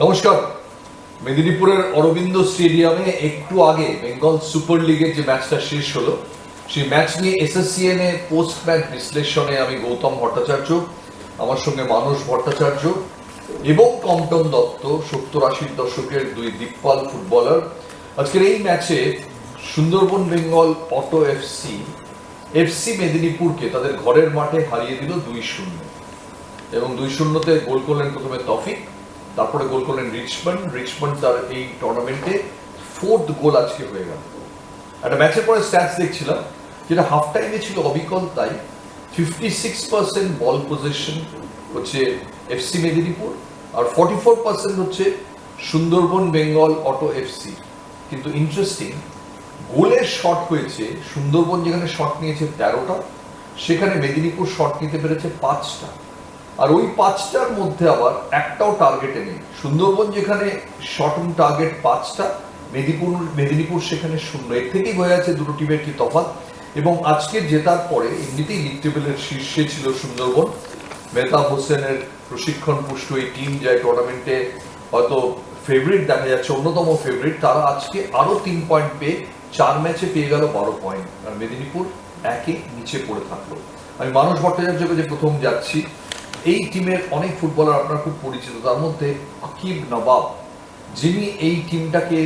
নমস্কার। মেদিনীপুরের অরবিন্দ স্টেডিয়ামে একটু আগে বেঙ্গল সুপার লিগের যে ম্যাচটা শেষ হলো, সেই ম্যাচ নিয়ে এসএসসিএন এ পোস্ট ম্যাচ বিশ্লেষণে আমি গৌতম ভট্টাচার্য, আমার সঙ্গে মানস ভট্টাচার্য এবং কম্পন দত্ত, 70-80 দশকের দুই দিকপাল ফুটবলার। আজকের এই ম্যাচে সুন্দরবন বেঙ্গল অটো এফসি মেদিনীপুরকে তাদের ঘরের মাঠে হারিয়ে দিল 2-0 এবং 2-0-তে গোল করলেন প্রথমে তৌফিক, তারপরে গোল করলেন রিচমন্ড তার এই টুর্নামেন্টে 4th গোল আজকে হয়ে গেল। একটা ম্যাচের পরে স্ট্যাটস দেখছিলাম, যেটা হাফ টাইমে ছিল অবিকল তাই। 56% বল পজিশন হচ্ছে এফসি মেদিনীপুর আর 44% হচ্ছে সুন্দরবন বেঙ্গল অটো এফসি। কিন্তু ইন্টারেস্টিং, গোলের শট হয়েছে সুন্দরবন যেখানে শট নিয়েছে 13টা, সেখানে মেদিনীপুর শট নিতে পেরেছে 5টা, আর ওই 5টার মধ্যে আবার একটাও টার্গেটে নেই। সুন্দরবন যেখানে শট অন টার্গেট 5টা, মেদিনীপুর সেখানে 0। এর থেকেই হয়ে আছে দুটো টিমের কি তফাৎ। এবং আজকে জেতার পরে এমনিতেই লিগ টেবিলের শীর্ষে ছিল সুন্দরবন। মেহতাব হোসেনের প্রশিক্ষণ পুষ্ট এই টিম, যায় টুর্নামেন্টে হয়তো ফেভারিট দেখা যাচ্ছে, অন্যতম ফেভারিট, তারা আজকে আরো 3 পয়েন্ট পেয়ে 4 ম্যাচে পেয়ে গেল 12 পয়েন্ট, আর মেদিনীপুর একে নিচে পড়ে থাকলো। আমি মানস ভট্টাচার্যকে যে প্রথম যাচ্ছি, এই টিমের অনেক ফুটবলার আপনার খুব পরিচিত, তার মধ্যে আকিব নবাব, যিনি এই টিমটাকে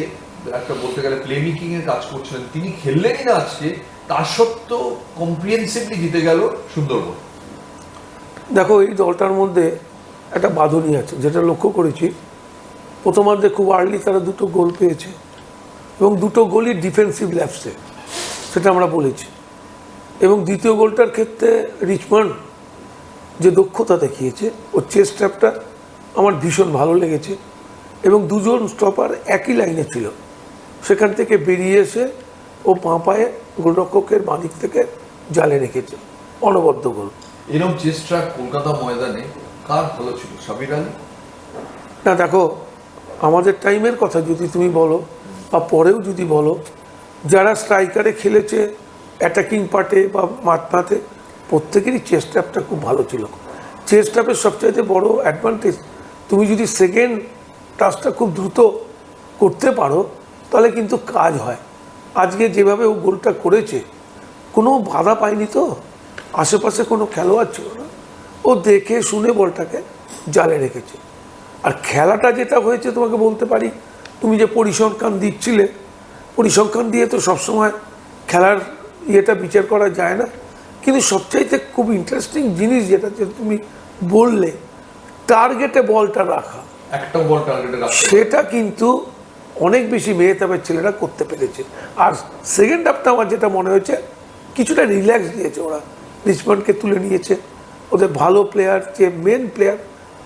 একটা বলতে গেলে প্লে মেকিং এর কাজ করছিলেন, তিনি খেললেনই না আজকে, তা সত্ত্বেও কম্প্রিহেন্সিভলি জিতে গেল সুন্দরবন। দেখো, এই দলটার মধ্যে একটা বাঁধনি আছে, যেটা লক্ষ্য করেছি। প্রথমার্ধে খুব আর্লি তারা 2টো গোল পেয়েছে এবং 2টো গোলই ডিফেন্সিভ ল্যাপসে, সেটা আমরা বলেছি। এবং দ্বিতীয় গোলটার ক্ষেত্রে রিচমন্ড যে দক্ষতা দেখিয়েছে, ওর চেস্ট ট্র্যাপটা আমার ভীষণ ভালো লেগেছে। এবং দুজন স্টপার একই লাইনে ছিল, সেখান থেকে বেরিয়ে এসে ও বাঁ পায়ে গোলরক্ষকের বাঁ দিক থেকে জালে রেখেছে, অনবদ্য গোল। এরকম চেস্ট ট্র্যাপ কলকাতা ময়দানে কার ভালো ছিল? সাবির আলী? না, দেখো, আমাদের টাইমের কথা যদি তুমি বলো বা পরেও যদি বলো, যারা স্ট্রাইকারে খেলেছে অ্যাটাকিং পার্টে বা মাঠে, প্রত্যেকেরই চেস্ট ট্র্যাপটা খুব ভালো ছিল। চেস্ট ট্র্যাপের সবচাইতে বড় অ্যাডভান্টেজ, তুমি যদি সেকেন্ড টাচটা খুব দ্রুত করতে পারো তাহলে কিন্তু কাজ হয়। আজকে যেভাবে ও গোলটা করেছে, কোনো বাধা পায়নি, তো আশেপাশে কোনো খেলোয়াড় ছিল না, ও দেখে শুনে বলটাকে জালে রেখেছে। আর খেলাটা যেটা হয়েছে, তোমাকে বলতে পারি, তুমি যে পরিসংখ্যান দিচ্ছিলে, পরিসংখ্যান দিয়ে তো সবসময় খেলার ইয়েটা বিচার করা যায় না, কিন্তু সবচাইতে খুব ইন্টারেস্টিং জিনিস যেটা তুমি বললে, টার্গেটে বলটা রাখা, একটা বল টার্গেটে রাখা, সেটা কিন্তু অনেক বেশি মেহতাবের ছেলেরা করতে পেরেছে। আর সেকেন্ড হাফটা আমার যেটা মনে হয়েছে, কিছুটা রিল্যাক্স দিয়েছে ওরা, রিচমন্ডকে তুলে নিয়েছে, ওদের ভালো প্লেয়ার, যে মেন প্লেয়ার।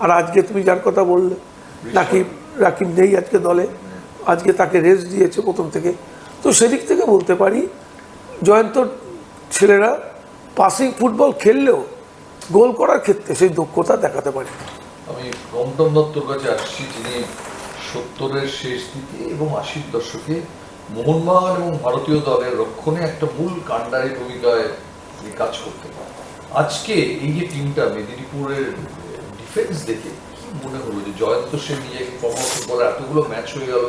আর আজকে তুমি যার কথা বললে, রাকিব নেই আজকে দলে, আজকে তাকে রেস্ট দিয়েছে প্রথম থেকে। তো সেদিক থেকে বলতে পারি, জয়ন্তর ছেলেরা পাসিং ফুটবল খেললেও গোল করার ক্ষেত্রে সেই দক্ষতা দেখাতে পারে। আমি কম্পন দত্তর কাছে আসছি, যিনি 70-এর শেষ দিকে এবং 80-র দশকে মোহনবাগান এবং ভারতীয় দলের রক্ষণে একটা মূল কাণ্ডারি ভূমিকায় কাজ করতে পারে। আজকে এই যে টিমটা, মেদিনীপুরের ডিফেন্স দেখে কি মনে হলো যে জয়ন্ত সেন নিজেকে প্রমোশন করে এতগুলো ম্যাচ হয়ে গেল,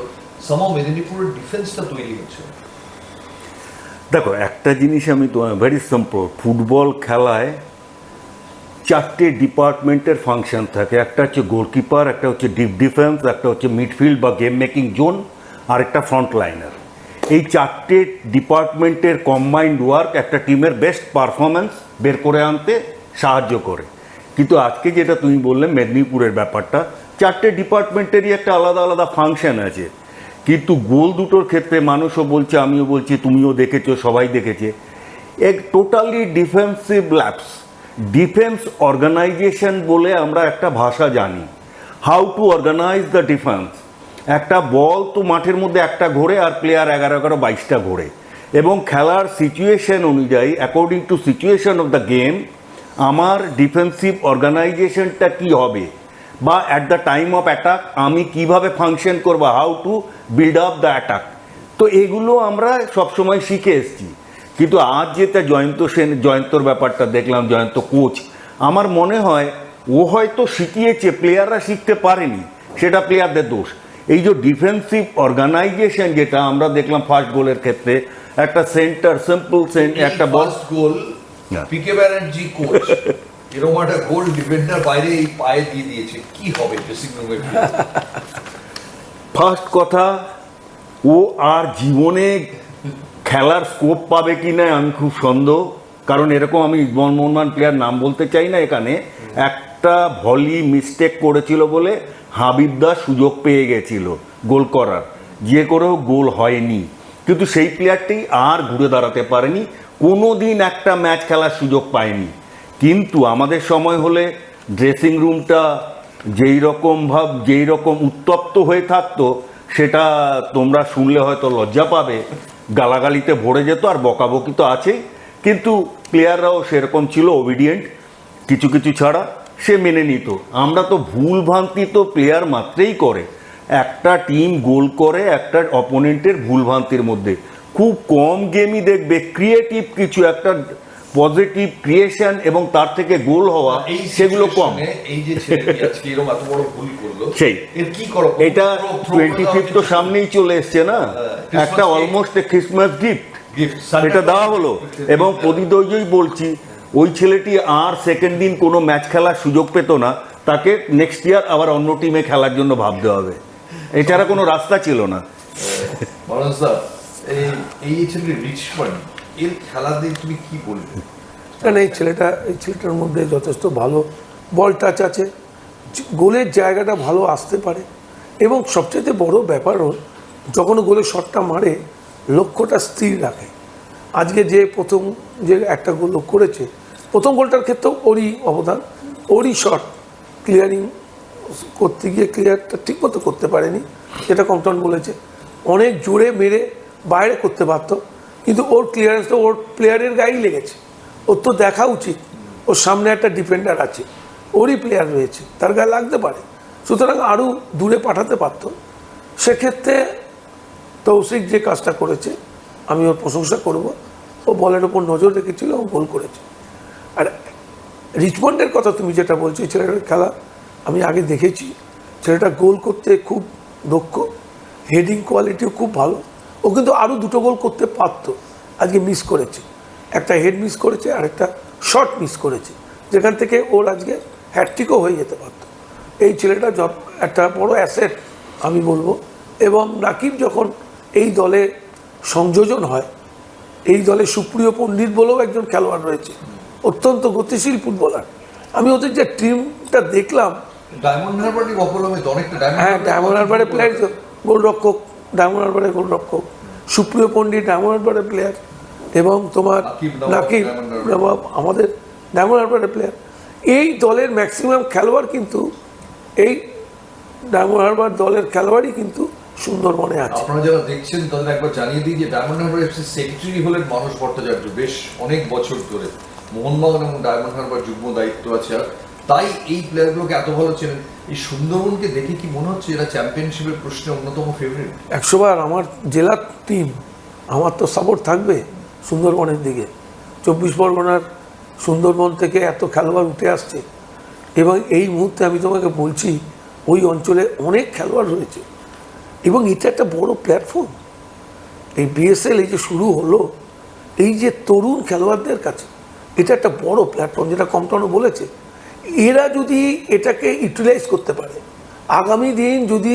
সামহাও মেদিনীপুরের ডিফেন্সটা তৈরি হচ্ছে? দেখো, একটা জিনিস আমি তোমার ভেরি সিম্পল, ফুটবল খেলায় 4টে ডিপার্টমেন্টের ফাংশন থাকে। একটা হচ্ছে গোলকিপার, একটা হচ্ছে ডিপ ডিফেন্স, একটা হচ্ছে মিডফিল্ড বা গেম মেকিং জোন, আর একটা ফ্রন্ট লাইনার। এই 4টে ডিপার্টমেন্টের কম্বাইন্ড ওয়ার্ক একটা টিমের বেস্ট পারফরমেন্স বের করে আনতে সাহায্য করে। কিন্তু আজকে যেটা তুমি বললে মেদিনীপুরের ব্যাপারটা, 4টে ডিপার্টমেন্টেরই একটা আলাদা আলাদা ফাংশন আছে, কিন্তু গোল দুটোর ক্ষেত্রে মানুষও বলছে, আমিও বলছি, তুমিও দেখেছো, সবাই দেখেছে, এক totally defensive laps. Defence organisation বলে আমরা একটা ভাষা জানি, how to organise the defence. একটা বল তো মাঠের মধ্যে একটা ঘোরে, আর প্লেয়ার 11-22টা ঘোরে, এবং খেলার সিচুয়েশন অনুযায়ী, according to situation of the game, আমার ডিফেন্সিভ অর্গানাইজেশনটা কী হবে, বা at the time of attack আমি কিভাবে ফাংশন করবো, how to build up the attack. তো এগুলো আমরা সবসময় শিখে এসেছি। কিন্তু আজ যেটা জয়ন্তর ব্যাপারটা দেখলাম, জয়ন্ত কোচ, আমার মনে হয় ও হয়তো শিখিয়েছে, প্লেয়াররা শিখতে পারেনি, সেটা প্লেয়ারদের দোষ। এই যে ডিফেন্সিভ অর্গানাইজেশন যেটা আমরা দেখলাম ফার্স্ট গোলের ক্ষেত্রে, একটা সেন্টার সিম্পল একটা বল ফার্স্ট গোল না। পিকে ব্যানার্জি কোচ এরকম একটা গোল ডিফেন্ডার বাইরে এই পায়ে দিয়ে দিয়েছে, কি হবে ড্রেসিং রুমের? ফার্স্ট কথা, ও আর জীবনে খেলার স্কোপ পাবে কি না আমি খুব সন্দেহ, কারণ এরকম আমি মোহনবাগান প্লেয়ার নাম বলতে চাই না এখানে, একটা ভলি মিস্টেক করেছিল বলে হাবিব দাস সুযোগ পেয়ে গেছিল গোল করার, যে করেও গোল হয়নি, কিন্তু সেই প্লেয়ারটি আর ঘুরে দাঁড়াতে পারেনি, কোনো দিন একটা ম্যাচ খেলার সুযোগ পায়নি। কিন্তু আমাদের সময় হলে ড্রেসিং রুমটা যেই রকম উত্তপ্ত হয়ে থাকতো, সেটা তোমরা শুনলে হয়তো লজ্জা পাবে, গালাগালিতে ভরে যেত, আর বকাবকি তো আছেই, কিন্তু প্লেয়াররাও সেরকম ছিল, ওবিডিয়েন্ট, কিছু কিছু ছাড়া সে মেনে নিত। আমরা তো ভুল ভ্রান্তি তো প্লেয়ার মাত্রেই করে, একটা টিম গোল করে একটা অপোনেন্টের ভুল ভ্রান্তির মধ্যে, খুব কম গেমই দেখবে ক্রিয়েটিভ কিছু একটা পজিটিভ ক্রিয়েশন এবং তার থেকে গোল হওয়া, এই সেগুলো কম। এই যে ছেলেটি আজকে এরকম এত বড় ভুল করলো, সেই এর কি করো? এটা 25 তো সামনেই চলে এসছে না, Christmas একটা gift. Almost Christmas gift gift এটা দেওয়া হলো, এবং প্রতিদ্বন্দ্বী বলছি ওই ছেলেটি আর সেকেন্ড দিন কোনো ম্যাচ খেলার সুযোগ পেত না, তাকে নেক্সট ইয়ার আবার অন্য টিমে খেলার জন্য ভাবতে হবে, এছাড়া কোনো রাস্তা ছিল না। মানুষ দা, এই ছেলে রিচমন্ড, এর খেলা দিয়ে তুমি কি বলবে? কারণ এই ছেলেটার মধ্যে যথেষ্ট ভালো বল টাচ আছে, গোলের জায়গাটা ভালো আসতে পারে, এবং সবচেয়ে বড় ব্যাপার হল যখন গোলের শটটা মারে লক্ষ্যটা স্থির রাখে। আজকে যে প্রথম যে একটা গোল করেছে, প্রথম গোলটার ক্ষেত্রেও ওরই অবদান, ওরই শট ক্লিয়ারিং করতে গিয়ে ক্লিয়ারটা ঠিকমতো করতে পারেনি, যেটা কম্পটন বলেছে, অনেক জোরে মেরে বাইরে করতে পারতো, কিন্তু ওর ক্লিয়ারেন্সটা ওর প্লেয়ারের গায়েই লেগেছে। ওর তো দেখা উচিত ওর সামনে একটা ডিফেন্ডার আছে, ওরই প্লেয়ার রয়েছে, তার গায়ে লাগতে পারে, সুতরাং আরও দূরে পাঠাতে পারতো। সেক্ষেত্রে তৌসিক যে কাজটা করেছে আমি ওর প্রশংসা করব, ও বলের ওপর নজর রেখেছিল এবং গোল করেছে। আর রিচমন্ডের কথা তুমি যেটা বলছো, ছেলেটার খেলা আমি আগে দেখেছি, ছেলেটা গোল করতে খুব দক্ষ, হেডিং কোয়ালিটিও খুব ভালো, ও কিন্তু আরও দুটো গোল করতে পারতো, আজকে মিস করেছে, একটা হেড মিস করেছে আর একটা শট মিস করেছে, যেখান থেকে ওর আজকে হ্যাটট্রিকও হয়ে যেতে পারতো। এই ছেলেটা একটা বড় অ্যাসেট আমি বলবো, এবং নাকিব যখন এই দলে সংযোজন হয়, এই দলে সুপ্রিয় পণ্ডিত বলেও একজন খেলোয়াড় রয়েছে, অত্যন্ত গতিশীল ফুটবলার। আমি ওদের যে টিমটা দেখলাম, ডায়মন্ড হারবারই অপলমে অনেকটা হ্যাঁ ডায়মন্ড হারবারের প্লেয়ার, গোলরক্ষক ডায়মন্ড হারবারের গোলরক্ষক, সুপ্রিয় পণ্ডিত ডায়মন্ড হারবারের প্লেয়ার, এবং তোমার নাকিব নবাব আমাদের ডায়মন্ড হারবারের প্লেয়ার। এই দলের ম্যাক্সিমাম খেলোয়াড় কিন্তু এই ডায়মন্ড হারবার দলের খেলোয়াড়ই কিন্তু সুন্দরবনে আছে। আপনারা যারা দেখছেন তাদের একবার জানিয়ে দিই যে ডায়মন্ড হারবার এফসি সেক্রেটারি হলেন মানস ভট্টাচার্য, বেশ অনেক বছর ধরে মোহনবাগান এবং ডায়মন্ড হারবার যুগ্ম দায়িত্ব আছে, আর তাই এই প্লেয়ারগুলোকে এত ভালো চেনেন। এই সুন্দরবনকে দেখে কি মনে হচ্ছে এরা চ্যাম্পিয়নশিপের প্রশ্নে অন্যতম ফেভারিট? 100 বার আমার জেলার টিম, আমার তো সাপোর্ট থাকবে সুন্দরবনের দিকে। 24 পরগনার সুন্দরবন থেকে এত খেলোয়াড় উঠে আসছে, এবং এই মুহূর্তে আমি তোমাকে বলছি ওই অঞ্চলে অনেক খেলোয়াড় রয়েছে, এবং এটা একটা বড় প্ল্যাটফর্ম। এই বিএসএল এই যে শুরু হলো, এই যে তরুণ খেলোয়াড়দের কাছে এটা একটা বড় প্ল্যাটফর্ম, যেটা কম্পটনও বলেছে, এরা যদি এটাকে ইউটিলাইজ করতে পারে, আগামী দিন যদি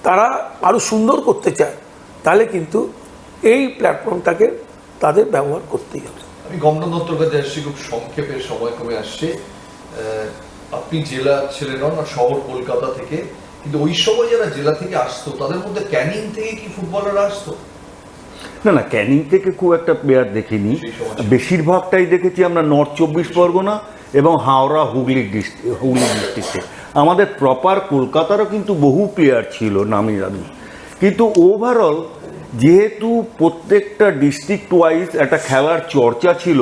তারা আরও সুন্দর করতে চায়, তাহলে কিন্তু এই প্ল্যাটফর্মটাকে তাদের ব্যবহার করতেই হবে। আমি গমন দত্তর কাছে আসছি, খুব সংক্ষেপে সময় কমে আসছে। আপনি জেলা ছেলে নন, আর শহর কলকাতা থেকে, কিন্তু ওই সময় যারা জেলা থেকে আসতো তাদের মধ্যে ক্যানিং থেকে কি ফুটবলাররা আসতো? না, ক্যানিং থেকে খুব একটা প্লেয়ার দেখিনি, বেশিরভাগটাই দেখেছি আমরা নর্থ 24 পরগনা এবং হাওড়া হুগলি ডিস্ট্রিক্টে। আমাদের প্রপার কলকাতারও কিন্তু বহু প্লেয়ার ছিল নামি দামি, কিন্তু ওভারঅল যেহেতু প্রত্যেকটা ডিস্ট্রিক্ট ওয়াইজ একটা খেলার চর্চা ছিল,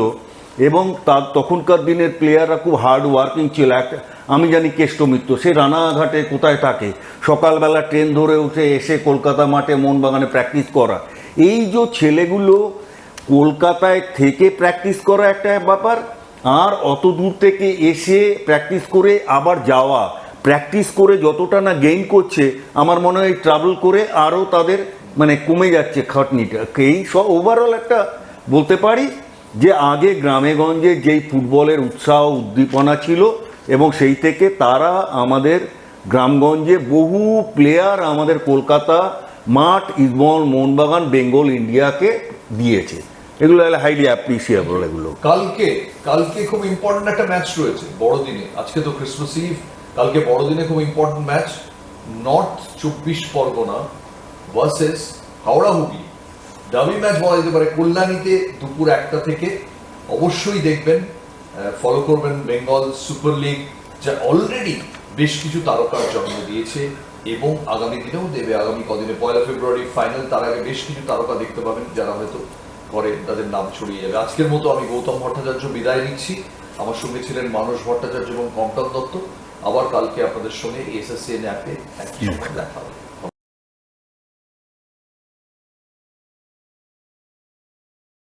এবং তার তখনকার দিনের প্লেয়াররা খুব হার্ড ওয়ার্কিং ছিল। আমি জানি কেষ্ট মিত্র, সে রানাঘাটে কোথায় থাকে, সকালবেলা ট্রেন ধরে উঠে এসে কলকাতা মাঠে মোহনবাগানে প্র্যাকটিস করা। এই যে ছেলেগুলো কলকাতায় থেকে প্র্যাকটিস করা একটা ব্যাপার, আর অত দূর থেকে এসে প্র্যাকটিস করে আবার যাওয়া, প্র্যাকটিস করে যতটা না গেইন করছে, আমার মনে হয় ট্রাভেল করে আরও তাদের মানে কমে যাচ্ছে খাটনিটা। এই সব ওভারঅল একটা বলতে পারি যে আগে গ্রামে গঞ্জে যেই ফুটবলের উৎসাহ উদ্দীপনা ছিল, এবং সেই থেকে তারা আমাদের গ্রামগঞ্জে বহু প্লেয়ার আমাদের কলকাতা মাঠ, ইস্টবেঙ্গল, মোহনবাগান, বেঙ্গল ইন্ডিয়াকে দিয়েছে। এগুলো হাইলি অ্যাপ্রিসিয়েবল। এগুলো কালকে খুব ইম্পর্টেন্ট একটা ম্যাচ রয়েছে বড়দিনে। আজকে তো ক্রিসমাস ইভ, কালকে বড়দিনে খুব important match, north 24 Parganas versus Howrah Hooghly. Derby match বলা যেতে পারে, কল্যাণীতে দুপুর 1টা থেকে। অবশ্যই দেখবেন, ফলো করবেন বেঙ্গল সুপার লিগ, যা অলরেডি বেশ কিছু তারকার জন্ম দিয়েছে এবং আগামী দিনেও দেবে। আগামী কদিনে 1 ফেব্রুয়ারি ফাইনাল, তার আগে বেশ কিছু তারকা দেখতে পাবেন যারা হয়তো পরে তাদের নাম ছড়িয়ে যাবে। আজকের মতো আমি গৌতম ভট্টাচার্য বিদায় নিচ্ছি। আমার সঙ্গে ছিলেন মানস ভট্টাচার্য এবং কঙ্কন দত্ত। আবার কালকে আপনাদের সঙ্গে এসএসসিএন অ্যাপে একই সময় দেখা হবে।